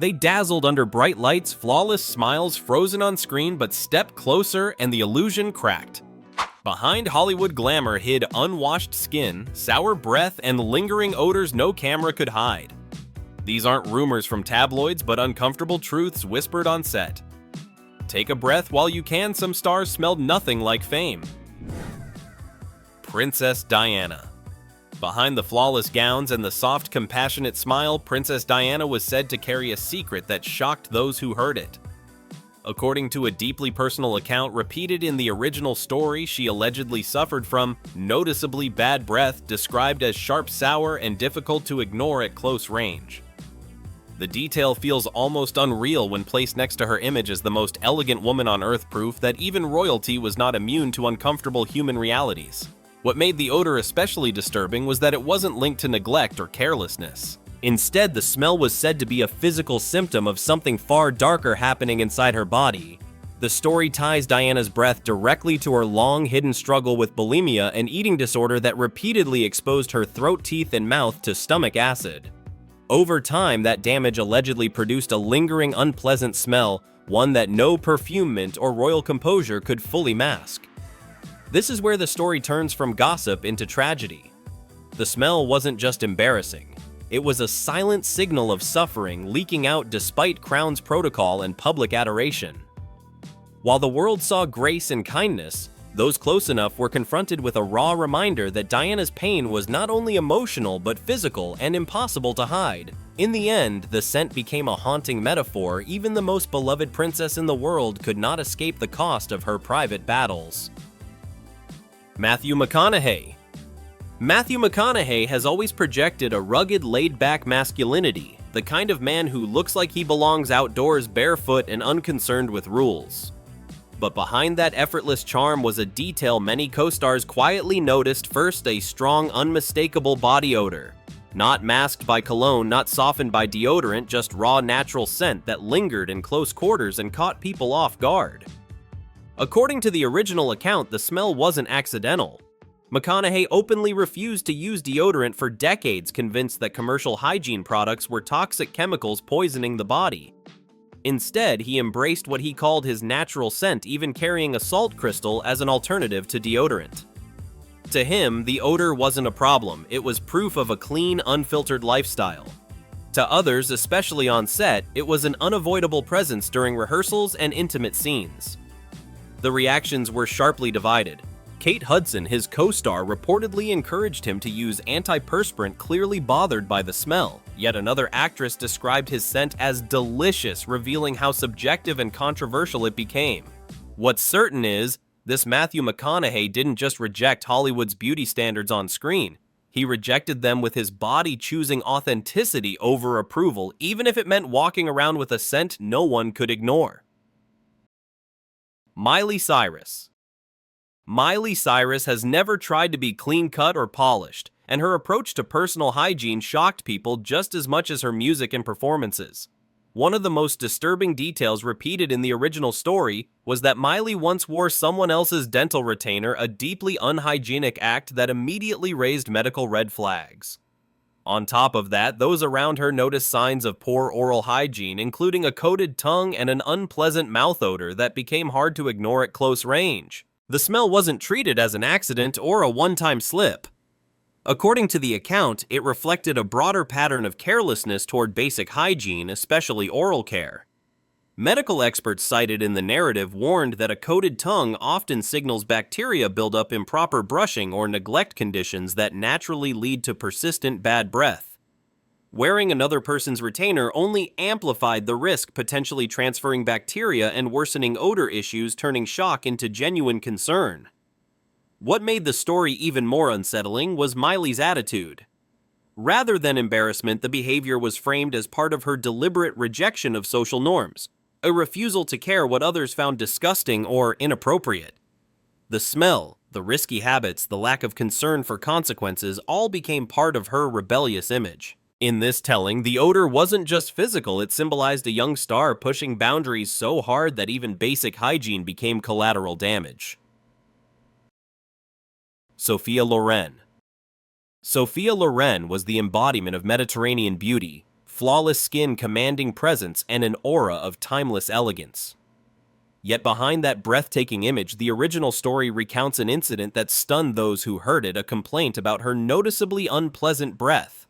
They dazzled under bright lights, flawless smiles frozen on screen, but step closer and the illusion cracked. Behind Hollywood glamour hid unwashed skin, sour breath, and lingering odors no camera could hide. These aren't rumors from tabloids, but uncomfortable truths whispered on set. Take a breath while you can, some stars smelled nothing like fame. Princess Diana. Behind the flawless gowns and the soft, compassionate smile, Princess Diana was said to carry a secret that shocked those who heard it. According to a deeply personal account repeated in the original story, she allegedly suffered from noticeably bad breath described as sharp, sour, and difficult to ignore at close range. The detail feels almost unreal when placed next to her image as the most elegant woman on earth, proof that even royalty was not immune to uncomfortable human realities. What made the odor especially disturbing was that it wasn't linked to neglect or carelessness. Instead, the smell was said to be a physical symptom of something far darker happening inside her body. The story ties Diana's breath directly to her long-hidden struggle with bulimia, an eating disorder that repeatedly exposed her throat, teeth, and mouth to stomach acid. Over time, that damage allegedly produced a lingering, unpleasant smell, one that no perfume mint or royal composure could fully mask. This is where the story turns from gossip into tragedy. The smell wasn't just embarrassing. It was a silent signal of suffering leaking out despite Crown's protocol and public adoration. While the world saw grace and kindness, those close enough were confronted with a raw reminder that Diana's pain was not only emotional but physical and impossible to hide. In the end, the scent became a haunting metaphor. Even the most beloved princess in the world could not escape the cost of her private battles. Matthew McConaughey. Matthew McConaughey has always projected a rugged, laid-back masculinity, the kind of man who looks like he belongs outdoors barefoot and unconcerned with rules. But behind that effortless charm was a detail many co-stars quietly noticed. First, a strong, unmistakable body odor. Not masked by cologne, not softened by deodorant, just raw, natural scent that lingered in close quarters and caught people off guard. According to the original account, the smell wasn't accidental. McConaughey openly refused to use deodorant for decades, convinced that commercial hygiene products were toxic chemicals poisoning the body. Instead, he embraced what he called his natural scent, even carrying a salt crystal as an alternative to deodorant. To him, the odor wasn't a problem, it was proof of a clean, unfiltered lifestyle. To others, especially on set, it was an unavoidable presence during rehearsals and intimate scenes. The reactions were sharply divided. Kate Hudson, his co-star, reportedly encouraged him to use antiperspirant, clearly bothered by the smell. Yet another actress described his scent as delicious, revealing how subjective and controversial it became. What's certain is, this Matthew McConaughey didn't just reject Hollywood's beauty standards on screen. He rejected them with his body, choosing authenticity over approval, even if it meant walking around with a scent no one could ignore. Miley Cyrus. Miley Cyrus has never tried to be clean-cut or polished, and her approach to personal hygiene shocked people just as much as her music and performances. One of the most disturbing details repeated in the original story was that Miley once wore someone else's dental retainer, a deeply unhygienic act that immediately raised medical red flags. On top of that, those around her noticed signs of poor oral hygiene, including a coated tongue and an unpleasant mouth odor that became hard to ignore at close range. The smell wasn't treated as an accident or a one-time slip. According to the account, it reflected a broader pattern of carelessness toward basic hygiene, especially oral care. Medical experts cited in the narrative warned that a coated tongue often signals bacteria buildup, improper brushing, or neglect conditions that naturally lead to persistent bad breath. Wearing another person's retainer only amplified the risk, potentially transferring bacteria and worsening odor issues, turning shock into genuine concern. What made the story even more unsettling was Miley's attitude. Rather than embarrassment, the behavior was framed as part of her deliberate rejection of social norms, a refusal to care what others found disgusting or inappropriate. The smell, the risky habits, the lack of concern for consequences all became part of her rebellious image. In this telling, the odor wasn't just physical, it symbolized a young star pushing boundaries so hard that even basic hygiene became collateral damage. Sophia Loren. Sophia Loren was the embodiment of Mediterranean beauty, flawless skin, commanding presence, and an aura of timeless elegance. Yet behind that breathtaking image, the original story recounts an incident that stunned those who heard it, a complaint about her noticeably unpleasant breath.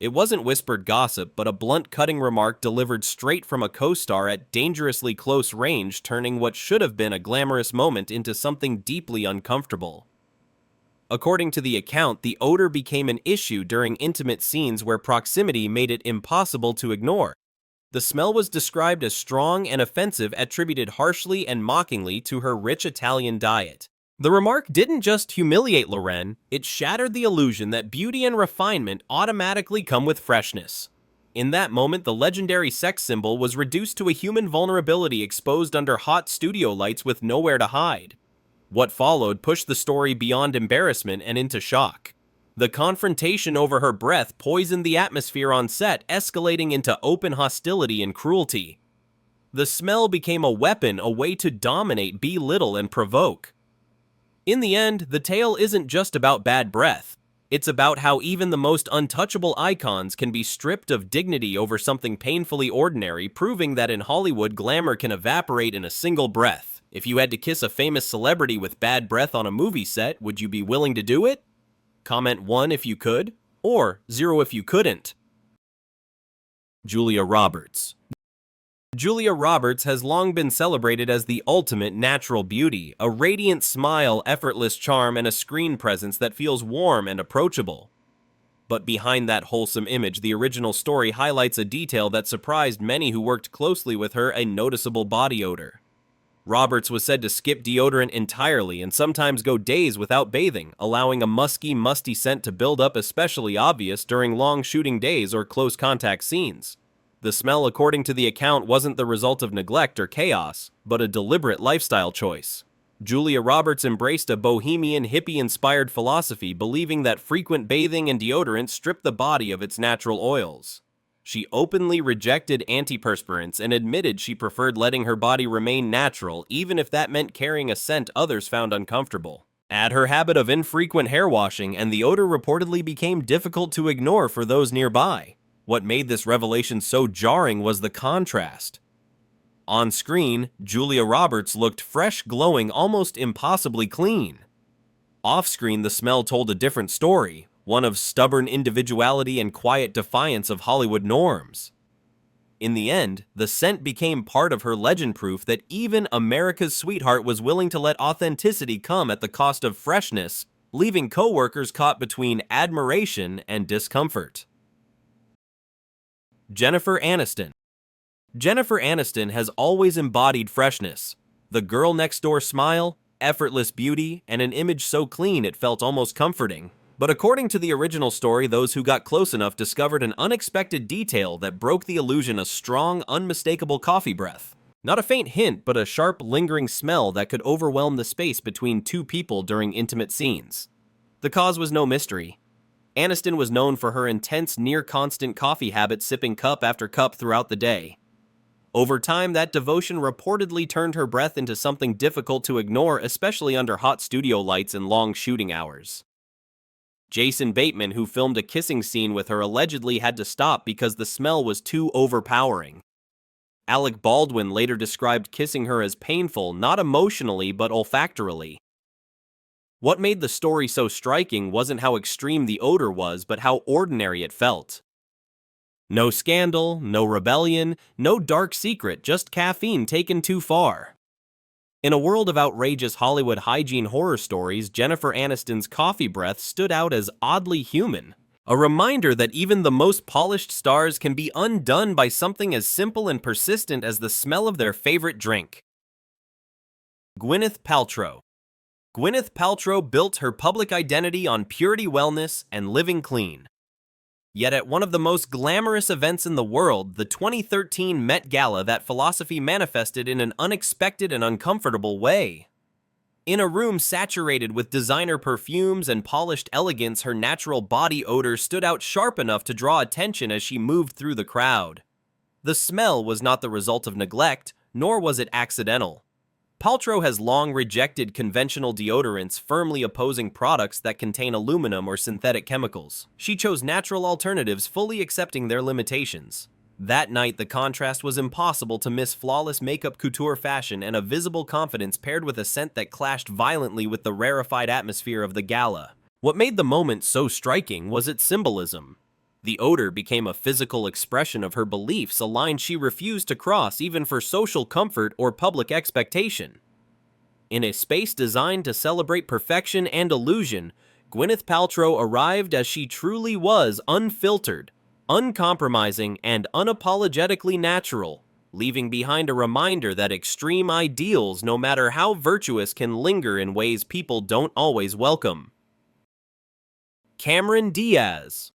It wasn't whispered gossip, but a blunt, cutting remark delivered straight from a co-star at dangerously close range, turning what should have been a glamorous moment into something deeply uncomfortable. According to the account, the odor became an issue during intimate scenes where proximity made it impossible to ignore. The smell was described as strong and offensive, attributed harshly and mockingly to her rich Italian diet. The remark didn't just humiliate Loren, it shattered the illusion that beauty and refinement automatically come with freshness. In that moment, the legendary sex symbol was reduced to a human vulnerability exposed under hot studio lights with nowhere to hide. What followed pushed the story beyond embarrassment and into shock. The confrontation over her breath poisoned the atmosphere on set, escalating into open hostility and cruelty. The smell became a weapon, a way to dominate, belittle, and provoke. In the end, the tale isn't just about bad breath. It's about how even the most untouchable icons can be stripped of dignity over something painfully ordinary, proving that in Hollywood, glamour can evaporate in a single breath. If you had to kiss a famous celebrity with bad breath on a movie set, would you be willing to do it? Comment 1 if you could, or 0 if you couldn't. Julia Roberts. Julia Roberts has long been celebrated as the ultimate natural beauty, a radiant smile, effortless charm, and a screen presence that feels warm and approachable. But behind that wholesome image, the original story highlights a detail that surprised many who worked closely with her: a noticeable body odor. Roberts was said to skip deodorant entirely and sometimes go days without bathing, allowing a musky, musty scent to build up, especially obvious during long shooting days or close contact scenes. The smell, according to the account, wasn't the result of neglect or chaos, but a deliberate lifestyle choice. Julia Roberts embraced a bohemian, hippie-inspired philosophy, believing that frequent bathing and deodorant stripped the body of its natural oils. She openly rejected antiperspirants and admitted she preferred letting her body remain natural, even if that meant carrying a scent others found uncomfortable. Add her habit of infrequent hair washing, and the odor reportedly became difficult to ignore for those nearby. What made this revelation so jarring was the contrast. On screen, Julia Roberts looked fresh, glowing, almost impossibly clean. Off-screen, the smell told a different story, one of stubborn individuality and quiet defiance of Hollywood norms. In the end, the scent became part of her legend, proof that even America's sweetheart was willing to let authenticity come at the cost of freshness, leaving co-workers caught between admiration and discomfort. Jennifer Aniston. Jennifer Aniston has always embodied freshness. The girl next door smile, effortless beauty, and an image so clean it felt almost comforting. But according to the original story, those who got close enough discovered an unexpected detail that broke the illusion: a strong, unmistakable coffee breath. Not a faint hint, but a sharp, lingering smell that could overwhelm the space between two people during intimate scenes. The cause was no mystery. Aniston was known for her intense, near-constant coffee habit, sipping cup after cup throughout the day. Over time, that devotion reportedly turned her breath into something difficult to ignore, especially under hot studio lights and long shooting hours. Jason Bateman, who filmed a kissing scene with her, allegedly had to stop because the smell was too overpowering. Alec Baldwin later described kissing her as painful, not emotionally but olfactorily. What made the story so striking wasn't how extreme the odor was, but how ordinary it felt. No scandal, no rebellion, no dark secret, just caffeine taken too far. In a world of outrageous Hollywood hygiene horror stories, Jennifer Aniston's coffee breath stood out as oddly human. A reminder that even the most polished stars can be undone by something as simple and persistent as the smell of their favorite drink. Gwyneth Paltrow. Gwyneth Paltrow built her public identity on purity, wellness, and living clean. Yet at one of the most glamorous events in the world, the 2013 Met Gala, that philosophy manifested in an unexpected and uncomfortable way. In a room saturated with designer perfumes and polished elegance, her natural body odor stood out sharp enough to draw attention as she moved through the crowd. The smell was not the result of neglect, nor was it accidental. Paltrow has long rejected conventional deodorants, firmly opposing products that contain aluminum or synthetic chemicals. She chose natural alternatives, fully accepting their limitations. That night, the contrast was impossible to miss: flawless makeup, couture fashion, and a visible confidence paired with a scent that clashed violently with the rarefied atmosphere of the gala. What made the moment so striking was its symbolism. The odor became a physical expression of her beliefs, a line she refused to cross even for social comfort or public expectation. In a space designed to celebrate perfection and illusion, Gwyneth Paltrow arrived as she truly was: unfiltered, uncompromising, and unapologetically natural, leaving behind a reminder that extreme ideals, no matter how virtuous, can linger in ways people don't always welcome. Cameron Diaz.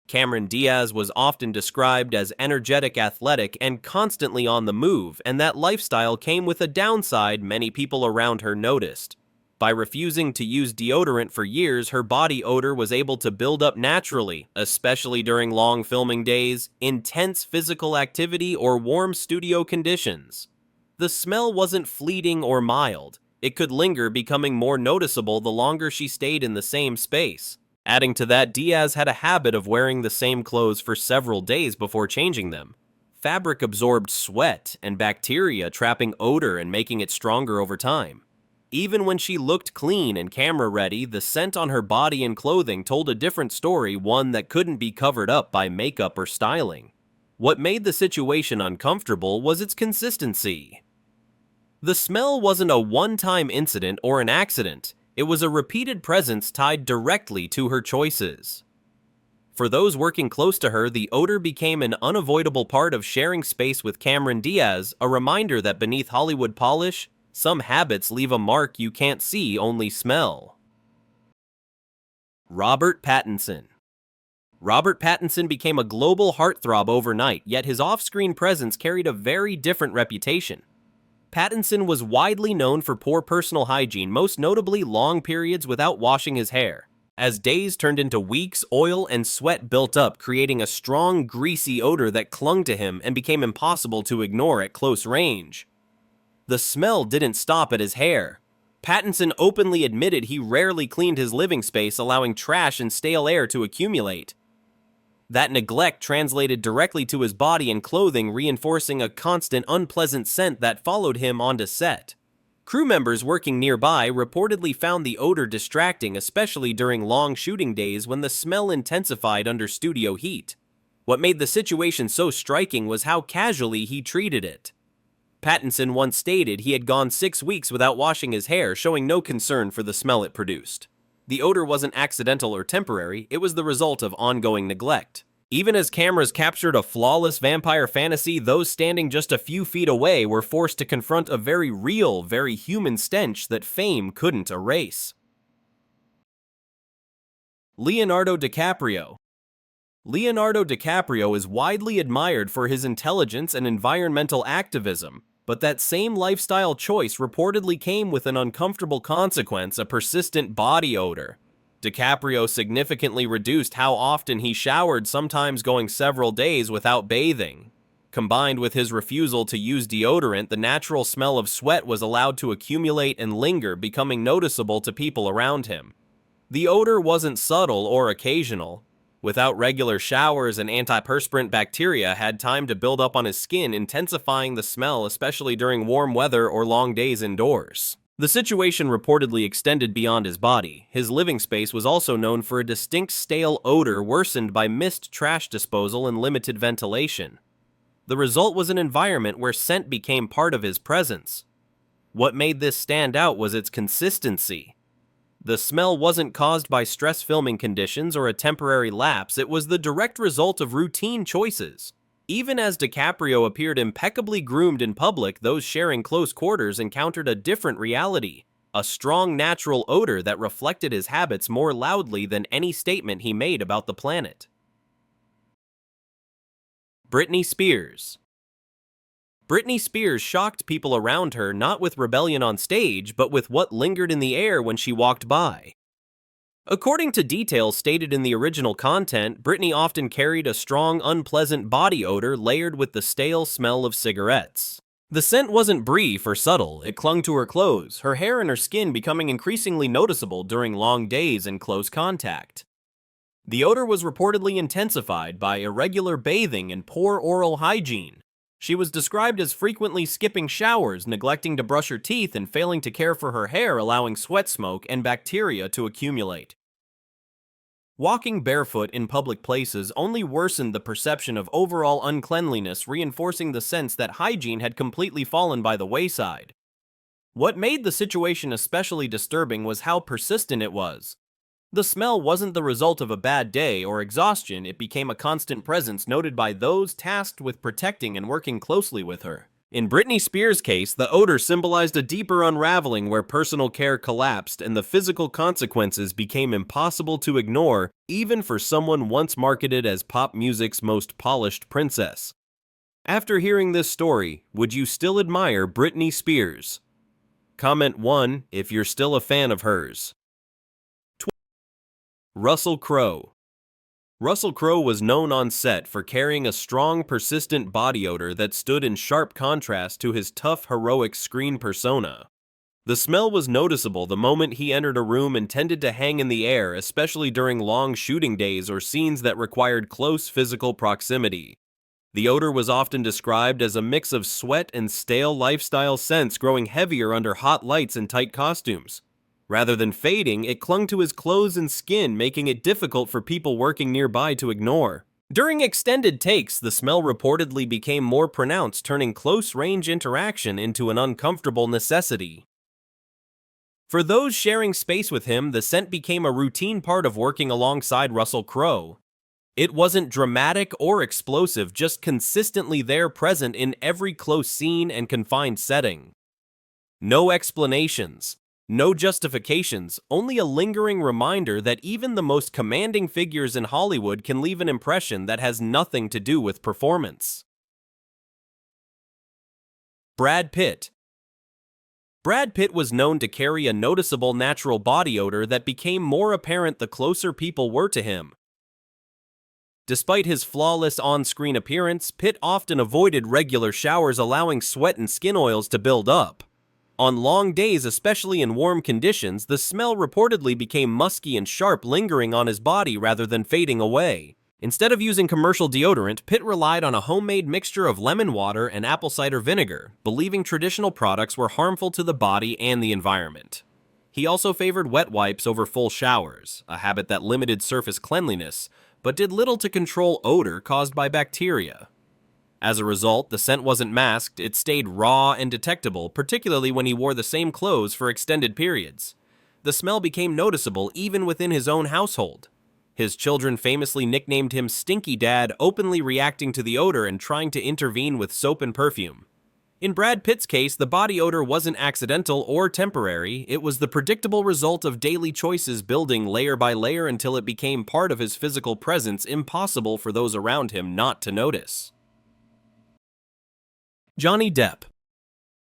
Cameron Diaz was often described as energetic, athletic, and constantly on the move, and that lifestyle came with a downside many people around her noticed. By refusing to use deodorant for years, her body odor was able to build up naturally, especially during long filming days, intense physical activity, or warm studio conditions. The smell wasn't fleeting or mild. It could linger, becoming more noticeable the longer she stayed in the same space. Adding to that, Diaz had a habit of wearing the same clothes for several days before changing them. Fabric absorbed sweat and bacteria, trapping odor and making it stronger over time. Even when she looked clean and camera-ready, the scent on her body and clothing told a different story, one that couldn't be covered up by makeup or styling. What made the situation uncomfortable was its consistency. The smell wasn't a one-time incident or an accident. It was a repeated presence tied directly to her choices. For those working close to her, the odor became an unavoidable part of sharing space with Cameron Diaz, a reminder that beneath Hollywood polish, some habits leave a mark you can't see, only smell. Robert Pattinson. Robert Pattinson became a global heartthrob overnight, yet his off-screen presence carried a very different reputation. Pattinson was widely known for poor personal hygiene, most notably long periods without washing his hair. As days turned into weeks, oil and sweat built up, creating a strong, greasy odor that clung to him and became impossible to ignore at close range. The smell didn't stop at his hair. Pattinson openly admitted he rarely cleaned his living space, allowing trash and stale air to accumulate. That neglect translated directly to his body and clothing, reinforcing a constant, unpleasant scent that followed him onto set. Crew members working nearby reportedly found the odor distracting, especially during long shooting days when the smell intensified under studio heat. What made the situation so striking was how casually he treated it. Pattinson once stated he had gone 6 weeks without washing his hair, showing no concern for the smell it produced. The odor wasn't accidental or temporary, it was the result of ongoing neglect. Even as cameras captured a flawless vampire fantasy, those standing just a few feet away were forced to confront a very real, very human stench that fame couldn't erase. Leonardo DiCaprio. Leonardo DiCaprio is widely admired for his intelligence and environmental activism, but that same lifestyle choice reportedly came with an uncomfortable consequence: a persistent body odor. DiCaprio significantly reduced how often he showered, sometimes going several days without bathing. Combined with his refusal to use deodorant, the natural smell of sweat was allowed to accumulate and linger, becoming noticeable to people around him. The odor wasn't subtle or occasional. Without regular showers, an antiperspirant bacteria had time to build up on his skin, intensifying the smell, especially during warm weather or long days indoors. The situation reportedly extended beyond his body. His living space was also known for a distinct stale odor worsened by missed trash disposal and limited ventilation. The result was an environment where scent became part of his presence. What made this stand out was its consistency. The smell wasn't caused by stress filming conditions or a temporary lapse, it was the direct result of routine choices. Even as DiCaprio appeared impeccably groomed in public, those sharing close quarters encountered a different reality, a strong natural odor that reflected his habits more loudly than any statement he made about the planet. Britney Spears. Britney Spears shocked people around her, not with rebellion on stage, but with what lingered in the air when she walked by. According to details stated in the original content, Britney often carried a strong, unpleasant body odor layered with the stale smell of cigarettes. The scent wasn't brief or subtle, it clung to her clothes, her hair and her skin becoming increasingly noticeable during long days and close contact. The odor was reportedly intensified by irregular bathing and poor oral hygiene. She was described as frequently skipping showers, neglecting to brush her teeth, and failing to care for her hair, allowing sweat smoke and bacteria to accumulate. Walking barefoot in public places only worsened the perception of overall uncleanliness, reinforcing the sense that hygiene had completely fallen by the wayside. What made the situation especially disturbing was how persistent it was. The smell wasn't the result of a bad day or exhaustion, it became a constant presence noted by those tasked with protecting and working closely with her. In Britney Spears' case, the odor symbolized a deeper unraveling where personal care collapsed and the physical consequences became impossible to ignore, even for someone once marketed as pop music's most polished princess. After hearing this story, would you still admire Britney Spears? Comment 1 if you're still a fan of hers. Russell Crowe. Russell Crowe was known on set for carrying a strong, persistent body odor that stood in sharp contrast to his tough, heroic screen persona. The smell was noticeable the moment he entered a room and tended to hang in the air, especially during long shooting days or scenes that required close physical proximity. The odor was often described as a mix of sweat and stale lifestyle scents, growing heavier under hot lights and tight costumes. Rather than fading, it clung to his clothes and skin, making it difficult for people working nearby to ignore. During extended takes, the smell reportedly became more pronounced, turning close-range interaction into an uncomfortable necessity. For those sharing space with him, the scent became a routine part of working alongside Russell Crowe. It wasn't dramatic or explosive, just consistently there, present in every close scene and confined setting. No explanations. No justifications, only a lingering reminder that even the most commanding figures in Hollywood can leave an impression that has nothing to do with performance. Brad Pitt. Brad Pitt was known to carry a noticeable natural body odor that became more apparent the closer people were to him. Despite his flawless on-screen appearance, Pitt often avoided regular showers, allowing sweat and skin oils to build up. On long days, especially in warm conditions, the smell reportedly became musky and sharp, lingering on his body rather than fading away. Instead of using commercial deodorant, Pitt relied on a homemade mixture of lemon water and apple cider vinegar, believing traditional products were harmful to the body and the environment. He also favored wet wipes over full showers, a habit that limited surface cleanliness, but did little to control odor caused by bacteria. As a result, the scent wasn't masked, it stayed raw and detectable, particularly when he wore the same clothes for extended periods. The smell became noticeable even within his own household. His children famously nicknamed him Stinky Dad, openly reacting to the odor and trying to intervene with soap and perfume. In Brad Pitt's case, the body odor wasn't accidental or temporary, it was the predictable result of daily choices building layer by layer until it became part of his physical presence, impossible for those around him not to notice. Johnny Depp.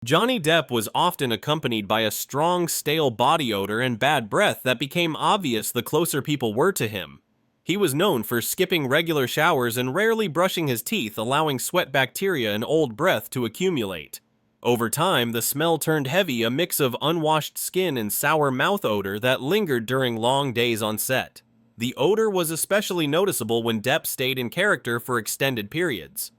Johnny Depp was often accompanied by a strong, stale body odor and bad breath that became obvious the closer people were to him. He was known for skipping regular showers and rarely brushing his teeth, allowing sweat bacteria and old breath to accumulate. Over time, the smell turned heavy, a mix of unwashed skin and sour mouth odor that lingered during long days on set. The odor was especially noticeable when Depp stayed in character for extended periods.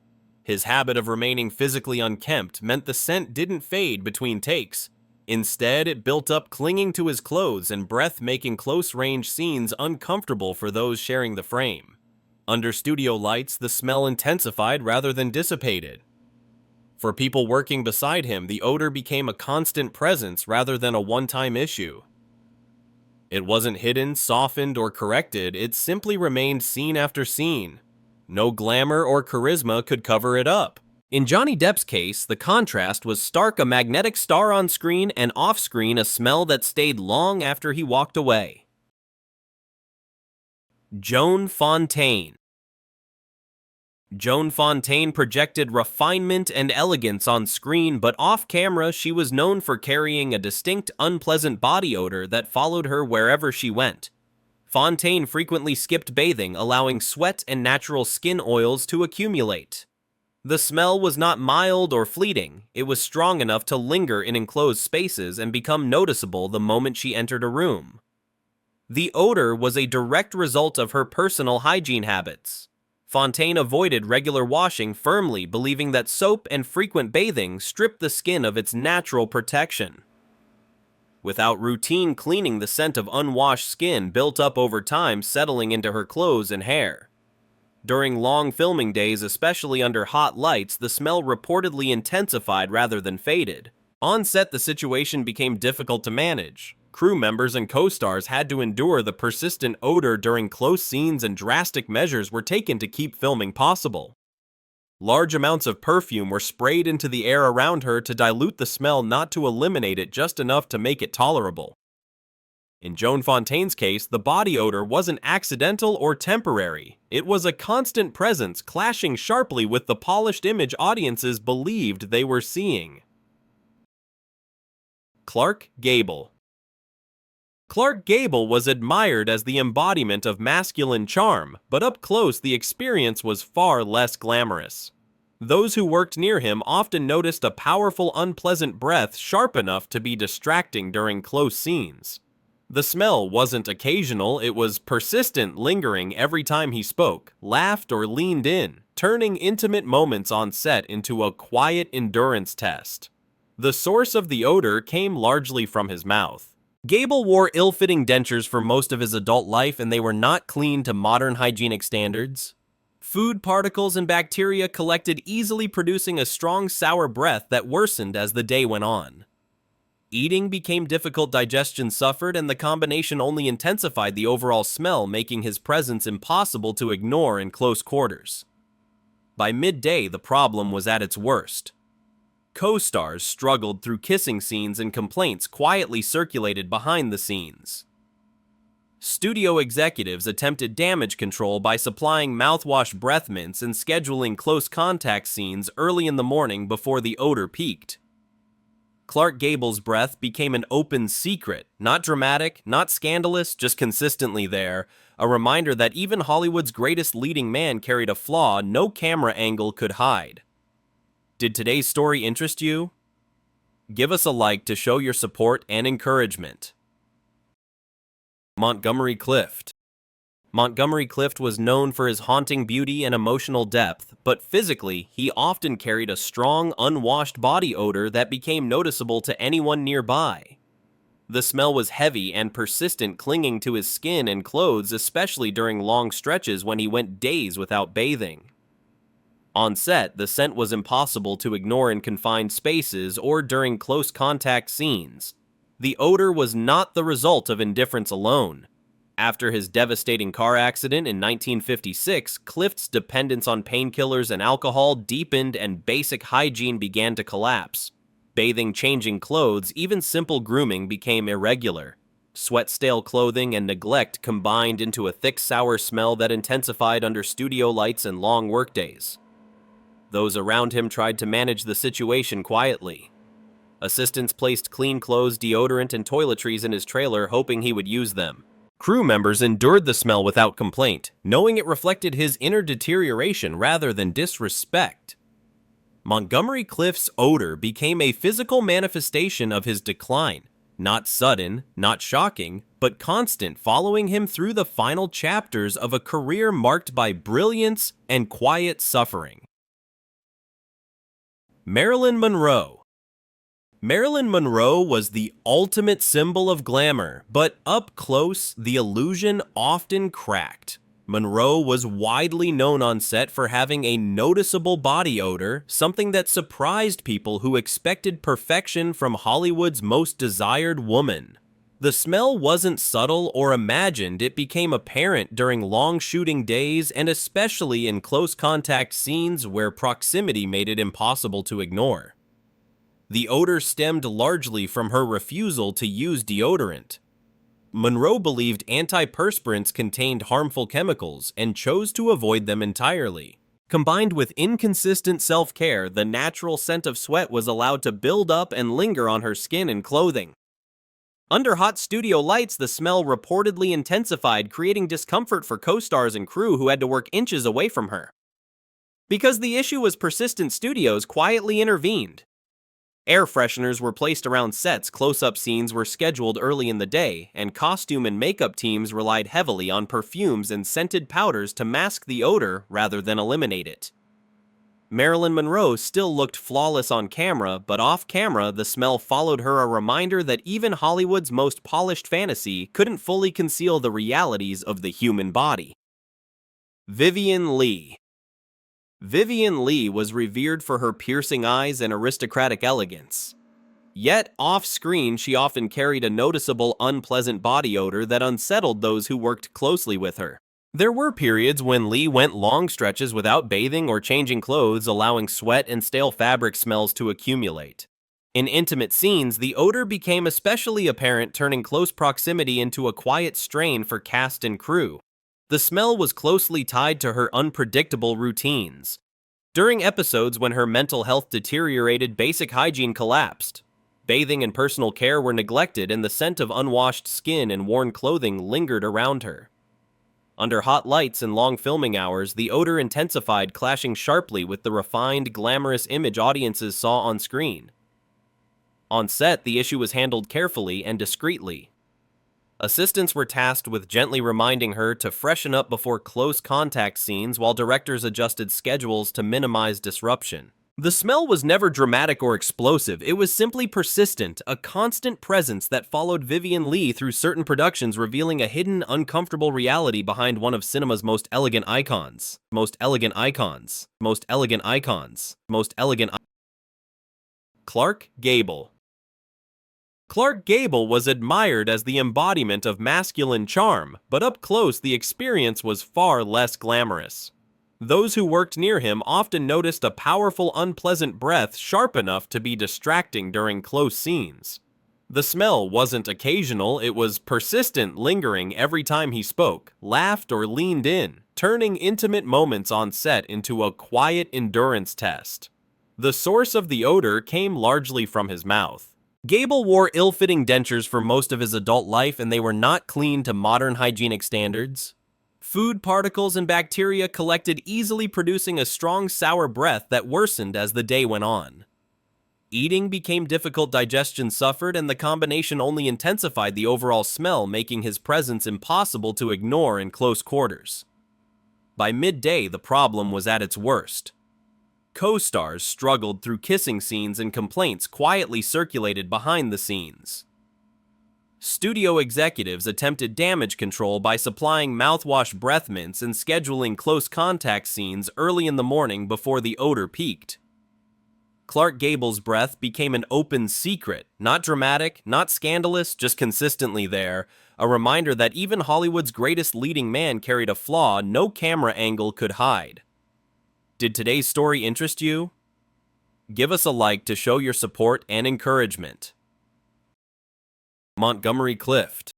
His habit of remaining physically unkempt meant the scent didn't fade between takes. Instead, it built up, clinging to his clothes and breath, making close-range scenes uncomfortable for those sharing the frame. Under studio lights, the smell intensified rather than dissipated. For people working beside him, the odor became a constant presence rather than a one-time issue. It wasn't hidden, softened, or corrected, it simply remained scene after scene. No glamour or charisma could cover it up. In Johnny Depp's case, the contrast was stark, a magnetic star on screen and off-screen, a smell that stayed long after he walked away. Joan Fontaine. Joan Fontaine projected refinement and elegance on screen, but off-camera she was known for carrying a distinct, unpleasant body odor that followed her wherever she went. Fontaine frequently skipped bathing, allowing sweat and natural skin oils to accumulate. The smell was not mild or fleeting, it was strong enough to linger in enclosed spaces and become noticeable the moment she entered a room. The odor was a direct result of her personal hygiene habits. Fontaine avoided regular washing firmly, believing that soap and frequent bathing stripped the skin of its natural protection. Without routine cleaning, the scent of unwashed skin built up over time, settling into her clothes and hair. During long filming days, especially under hot lights, the smell reportedly intensified rather than faded. On set, the situation became difficult to manage. Crew members and co-stars had to endure the persistent odor during close scenes, and drastic measures were taken to keep filming possible. Large amounts of perfume were sprayed into the air around her to dilute the smell, not to eliminate it, just enough to make it tolerable. In Joan Fontaine's case, the body odor wasn't accidental or temporary. It was a constant presence, clashing sharply with the polished image audiences believed they were seeing. Clark Gable. Clark Gable was admired as the embodiment of masculine charm, but up close the experience was far less glamorous. Those who worked near him often noticed a powerful, unpleasant breath sharp enough to be distracting during close scenes. The smell wasn't occasional, it was persistent, lingering every time he spoke, laughed, or leaned in, turning intimate moments on set into a quiet endurance test. The source of the odor came largely from his mouth. Gable wore ill-fitting dentures for most of his adult life, and they were not clean to modern hygienic standards. Food particles and bacteria collected easily, producing a strong sour breath that worsened as the day went on. Eating became difficult, digestion suffered, and the combination only intensified the overall smell, making his presence impossible to ignore in close quarters. By midday, the problem was at its worst. Co-stars struggled through kissing scenes, and complaints quietly circulated behind the scenes. Studio executives attempted damage control by supplying mouthwash breath mints and scheduling close contact scenes early in the morning before the odor peaked. Clark Gable's breath became an open secret, not dramatic, not scandalous, just consistently there, a reminder that even Hollywood's greatest leading man carried a flaw no camera angle could hide. Did today's story interest you? Give us a like to show your support and encouragement. Montgomery Clift. Montgomery Clift was known for his haunting beauty and emotional depth, but physically, he often carried a strong, unwashed body odor that became noticeable to anyone nearby. The smell was heavy and persistent, clinging to his skin and clothes, especially during long stretches when he went days without bathing. On set, the scent was impossible to ignore in confined spaces or during close contact scenes. The odor was not the result of indifference alone. After his devastating car accident in 1956, Clift's dependence on painkillers and alcohol deepened, and basic hygiene began to collapse. Bathing, changing clothes, even simple grooming became irregular. Sweat-stale clothing and neglect combined into a thick, sour smell that intensified under studio lights and long workdays. Those around him tried to manage the situation quietly. Assistants placed clean clothes, deodorant, and toiletries in his trailer, hoping he would use them. Crew members endured the smell without complaint, knowing it reflected his inner deterioration rather than disrespect. Montgomery Clift's odor became a physical manifestation of his decline, not sudden, not shocking, but constant, following him through the final chapters of a career marked by brilliance and quiet suffering. Marilyn Monroe. Marilyn Monroe was the ultimate symbol of glamour, but up close, the illusion often cracked. Monroe was widely known on set for having a noticeable body odor, something that surprised people who expected perfection from Hollywood's most desired woman. The smell wasn't subtle or imagined, it became apparent during long shooting days and especially in close contact scenes where proximity made it impossible to ignore. The odor stemmed largely from her refusal to use deodorant. Monroe believed antiperspirants contained harmful chemicals and chose to avoid them entirely. Combined with inconsistent self-care, the natural scent of sweat was allowed to build up and linger on her skin and clothing. Under hot studio lights, the smell reportedly intensified, creating discomfort for co-stars and crew who had to work inches away from her. Because the issue was persistent, studios quietly intervened. Air fresheners were placed around sets, close-up scenes were scheduled early in the day, and costume and makeup teams relied heavily on perfumes and scented powders to mask the odor rather than eliminate it. Marilyn Monroe still looked flawless on camera, but off-camera the smell followed her, a reminder that even Hollywood's most polished fantasy couldn't fully conceal the realities of the human body. Vivien Leigh. Vivien Leigh was revered for her piercing eyes and aristocratic elegance. Yet, off-screen she often carried a noticeable, unpleasant body odor that unsettled those who worked closely with her. There were periods when Leigh went long stretches without bathing or changing clothes, allowing sweat and stale fabric smells to accumulate. In intimate scenes, the odor became especially apparent, turning close proximity into a quiet strain for cast and crew. The smell was closely tied to her unpredictable routines. During episodes when her mental health deteriorated, basic hygiene collapsed. Bathing and personal care were neglected, and the scent of unwashed skin and worn clothing lingered around her. Under hot lights and long filming hours, the odor intensified, clashing sharply with the refined, glamorous image audiences saw on screen. On set, the issue was handled carefully and discreetly. Assistants were tasked with gently reminding her to freshen up before close contact scenes, while directors adjusted schedules to minimize disruption. The smell was never dramatic or explosive, it was simply persistent, a constant presence that followed Vivien Leigh through certain productions, revealing a hidden, uncomfortable reality behind one of cinema's most elegant icons. Clark Gable. Clark Gable was admired as the embodiment of masculine charm, but up close the experience was far less glamorous. Those who worked near him often noticed a powerful, unpleasant breath sharp enough to be distracting during close scenes. The smell wasn't occasional, it was persistent, lingering every time he spoke, laughed, or leaned in, turning intimate moments on set into a quiet endurance test. The source of the odor came largely from his mouth. Gable wore ill-fitting dentures for most of his adult life, and they were not clean to modern hygienic standards. Food particles and bacteria collected easily, producing a strong sour breath that worsened as the day went on. Eating became difficult, digestion suffered, and the combination only intensified the overall smell, making his presence impossible to ignore in close quarters. By midday, the problem was at its worst. Co-stars struggled through kissing scenes, and complaints quietly circulated behind the scenes. Studio executives attempted damage control by supplying mouthwash breath mints and scheduling close contact scenes early in the morning before the odor peaked. Clark Gable's breath became an open secret, not dramatic, not scandalous, just consistently there, a reminder that even Hollywood's greatest leading man carried a flaw no camera angle could hide. Did today's story interest you? Give us a like to show your support and encouragement. Montgomery Clift.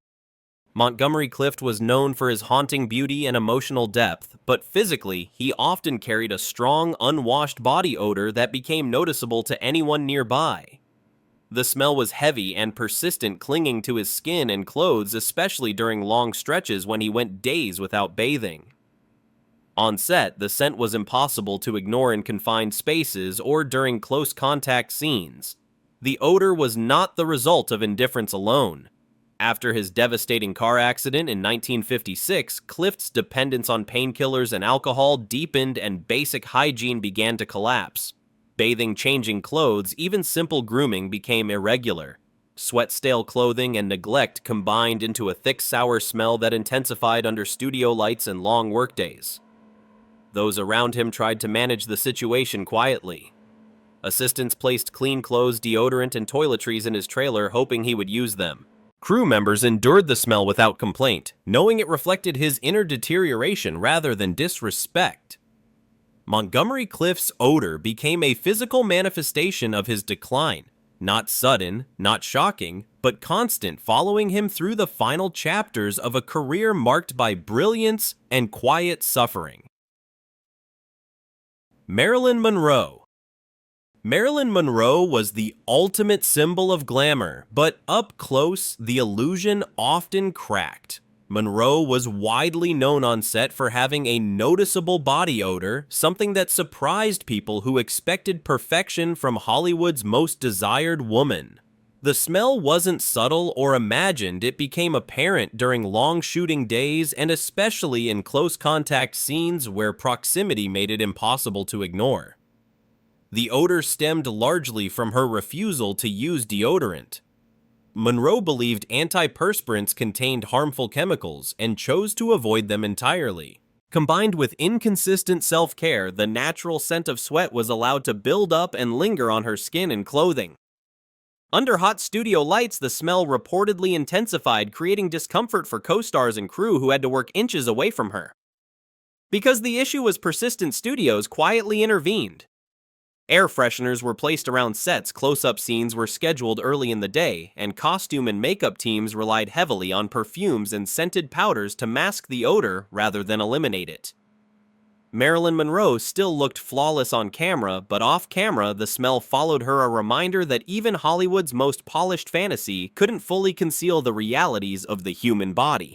Montgomery Clift was known for his haunting beauty and emotional depth, but physically, he often carried a strong, unwashed body odor that became noticeable to anyone nearby. The smell was heavy and persistent, clinging to his skin and clothes, especially during long stretches when he went days without bathing. On set, the scent was impossible to ignore in confined spaces or during close contact scenes. The odor was not the result of indifference alone. After his devastating car accident in 1956, Clift's dependence on painkillers and alcohol deepened, and basic hygiene began to collapse. Bathing, changing clothes, even simple grooming became irregular. Sweat-stale clothing and neglect combined into a thick, sour smell that intensified under studio lights and long workdays. Those around him tried to manage the situation quietly. Assistants placed clean clothes, deodorant, and toiletries in his trailer, hoping he would use them. Crew members endured the smell without complaint, knowing it reflected his inner deterioration rather than disrespect. Montgomery Clift's odor became a physical manifestation of his decline, not sudden, not shocking, but constant, following him through the final chapters of a career marked by brilliance and quiet suffering. Marilyn Monroe. Marilyn Monroe was the ultimate symbol of glamour, but up close, the illusion often cracked. Monroe was widely known on set for having a noticeable body odor, something that surprised people who expected perfection from Hollywood's most desired woman. The smell wasn't subtle or imagined, it became apparent during long shooting days and especially in close contact scenes where proximity made it impossible to ignore. The odor stemmed largely from her refusal to use deodorant. Monroe believed antiperspirants contained harmful chemicals and chose to avoid them entirely. Combined with inconsistent self-care, the natural scent of sweat was allowed to build up and linger on her skin and clothing. Under hot studio lights, the smell reportedly intensified, creating discomfort for co-stars and crew who had to work inches away from her. Because the issue was persistent, studios quietly intervened. Air fresheners were placed around sets, close-up scenes were scheduled early in the day, and costume and makeup teams relied heavily on perfumes and scented powders to mask the odor rather than eliminate it. Marilyn Monroe still looked flawless on camera, but off-camera, the smell followed her, a reminder that even Hollywood's most polished fantasy couldn't fully conceal the realities of the human body.